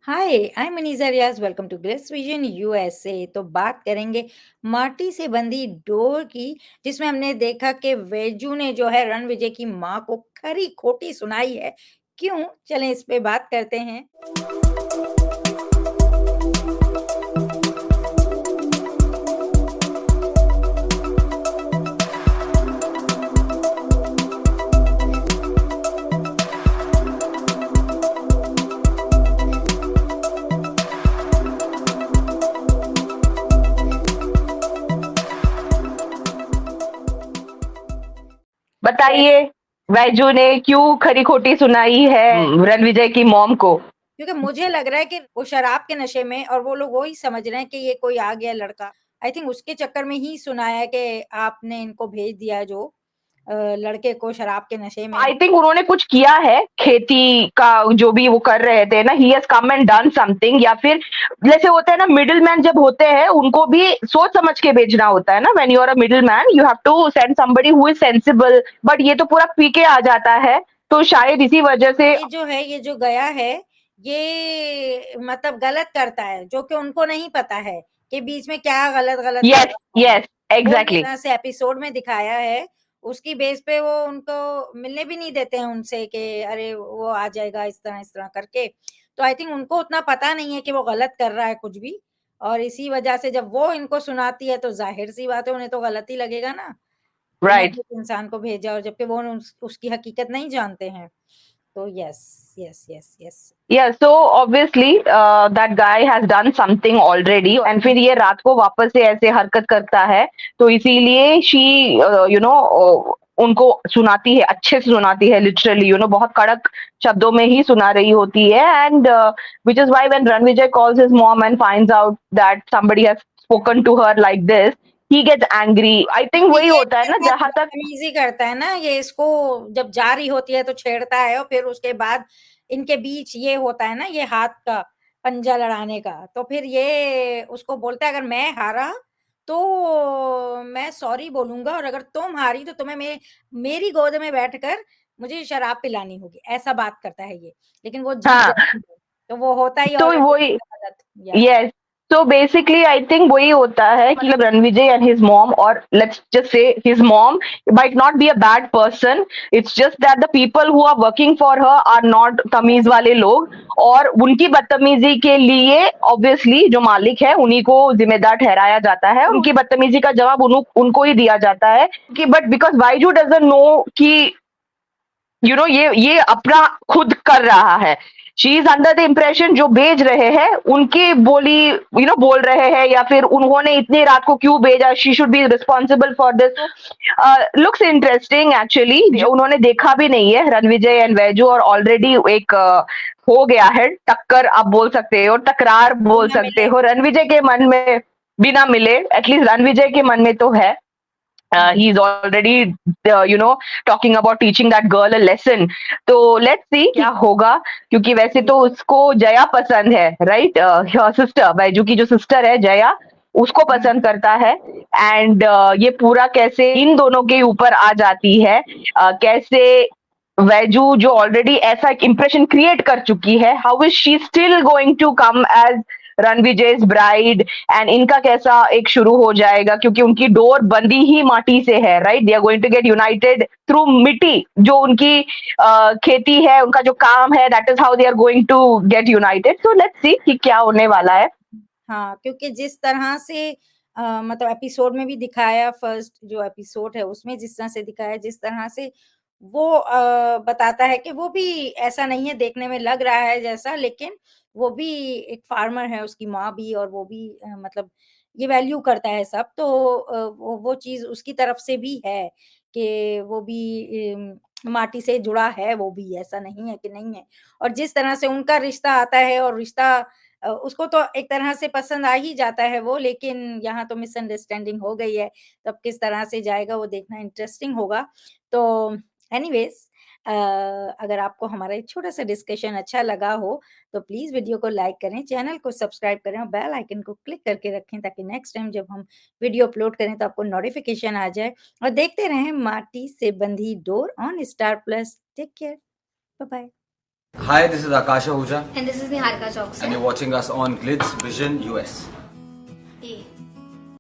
Hi, I am Aneeza Riaz, welcome to Glitz Vision USA. तो बात करेंगे माटी से बंधी डोर की, जिसमें हमने देखा कि वैजू ने जो है रणविजय की माँ को खरी-खोटी सुनाई है। क्यों? चलें इस पे बात करते हैं। बताइए, वैजू ने क्यों खरी खोटी सुनाई है रणविजय की मॉम को? क्योंकि मुझे लग रहा है कि वो शराब के नशे में और वो लोग वही समझ रहे हैं कि ये कोई आ गया लड़का। आई थिंक उसके चक्कर में ही सुनाया है कि आपने इनको भेज दिया जो लड़के को शराब के नशे में। आई थिंक उन्होंने कुछ किया है, खेती का जो भी वो कर रहे थे ना, he has come and done something, या फिर जैसे होता है ना, मिडल मैन जब होते हैं उनको भी सोच समझ के भेजना होता है ना। When you are a middle man you have to send somebody who is sensible, but ये तो पूरा पी के आ जाता है, तो शायद इसी वजह से। ये जो है, ये जो गया है, ये मतलब गलत करता है, जो कि उनको नहीं पता है कि बीच में क्या गलत-गलत कर यस, रहा है। यस, वो जिस एग्जैक्टली। तरह से एपिसोड में दिखाया है, उसकी बेस पे वो उनको मिलने भी नहीं देते हैं उनसे कि अरे वो आ जाएगा इस तरह करके। तो आई थिंक उनको उतना पता नहीं है कि वो गलत कर रहा है कुछ भी, और इसी वजह से जब वो इनको सुनाती है तो ज़ाहिर-सी बात है उन्हें तो गलत ही लगेगा ना, कि राइट। मैंने एक इंसान को भेजा और जबकि वो उसकी हकीकत नहीं जानते हैं। तो yes, yes, yes, yes. Yeah, so obviously that guy has done something already, and फिर ये रात को वापस से ऐसे हरकत करता है, तो इसीलिए she उनको सुनाती है, अच्छे से सुनाती है, लिटरली बहुत कड़क शब्दों में ही सुना रही होती है, and which is why when Ranvijay calls his mom and finds out that somebody has spoken to her like this, he gets angry. I think तो वही ये होता है इसके ना, साथ जहाँ तक। बदतमीज़ी करता है ना, ये इसको जब जा रही होती है तो छेड़ता है और फिर उसके बाद इनके बीच ये होता है ना, ये हाथ का पंजा लड़ाने का, तो फिर ये उसको बोलता है अगर मैं हारा तो मैं सॉरी बोलूँगा और अगर तुम हारी तो तुम्हें मेरी गोद में बैठकर मुझे शराब पिलानी होगी, ऐसा बात करता है ये। लेकिन वो जीत हाँ, जाती है, तो वो होता ही तो ऑलरेडी वही। गलत या Yes. So basically, I think वही होता है, मतलब Ranvijay and his mom, or let's just say his mom might not be a bad person. It's just that the people who are working for her are not तमीज वाले लोग, और उनकी बदतमीजी के लिए obviously जो मालिक है उन्हीं को जिम्मेदार ठहराया जाता है, उनकी बदतमीजी का जवाब उनको ही दिया जाता है कि but because Baiju doesn't know कि ये अपना खुद कर रहा है। She is under the impression जो भेज रहे हैं उनकी बोली बोल रहे हैं, या फिर उन्होंने इतनी रात को क्यों भेजा, she should be responsible for this. Looks interesting actually, उन्होंने देखा भी नहीं है रणविजय एंड वैजू, और ऑलरेडी एक हो गया है टक्कर, आप बोल सकते हो, टकरार बोल बिना सकते मिले। हो रणविजय के मन में। बिना मिले, एटलीस्ट रणविजय के मन में तो है। हुँ। He's already talking about teaching that girl a lesson. तो let's see क्या होगा, क्योंकि वैसे तो उसको जया पसंद है, राइट? सिस्टर, बैजू की जो सिस्टर है जया, उसको हुँ। पसंद करता है, एंड ये पूरा कैसे इन दोनों के ऊपर आ जाती है, कैसे वैजू जो ऑलरेडी ऐसा एक इम्प्रेशन क्रिएट कर चुकी है, how is she still going to come as Ranvijay's bride, and इनका कैसा एक शुरू हो जाएगा, क्योंकि उनकी डोर बंदी ही माटी से है, right? They are going to get united through mitti, जो उनकी खेती है, उनका जो काम है, that is how they are going to get united. So let's see कि क्या होने वाला है। हाँ, क्योंकि जिस तरह से मतलब एपिसोड में भी दिखाया, फर्स्ट जो एपिसोड है उसमें जिस तरह से दिखाया, जिस तरह से वो बताता है कि वो भी ऐसा नहीं है, देखने में लग रहा है जैसा, लेकिन वो भी एक फार्मर है, उसकी माँ भी, और वो भी मतलब ये वैल्यू करता है सब, तो वो चीज़ उसकी तरफ से भी है कि वो भी माटी से जुड़ा है वो भी, ऐसा नहीं है कि नहीं है। और जिस तरह से उनका रिश्ता आता है और रिश्ता उसको तो एक तरह से पसंद आ ही जाता है वो, लेकिन यहाँ तो मिसअंडरस्टैंडिंग हो गई है, तब किस तरह से जाएगा वो देखना इंटरेस्टिंग होगा। तो एनीवेज़ अगर आपको हमारा ये छोटा-सा डिस्कशन अच्छा लगा हो, तो प्लीज़ वीडियो को लाइक करें, चैनल को सब्सक्राइब करें और बेल आइकन को क्लिक करके रखें, ताकि नेक्स्ट टाइम जब हम वीडियो अपलोड करें तो आपको नोटिफ़िकेशन आ जाए, और देखते रहें Maati Se Bandhi Dor on Star Plus. Take care. Bye bye. Hi, this is Akash Ahuja, And this is Niharika Choksi. and you're watching us on Glitz Vision US.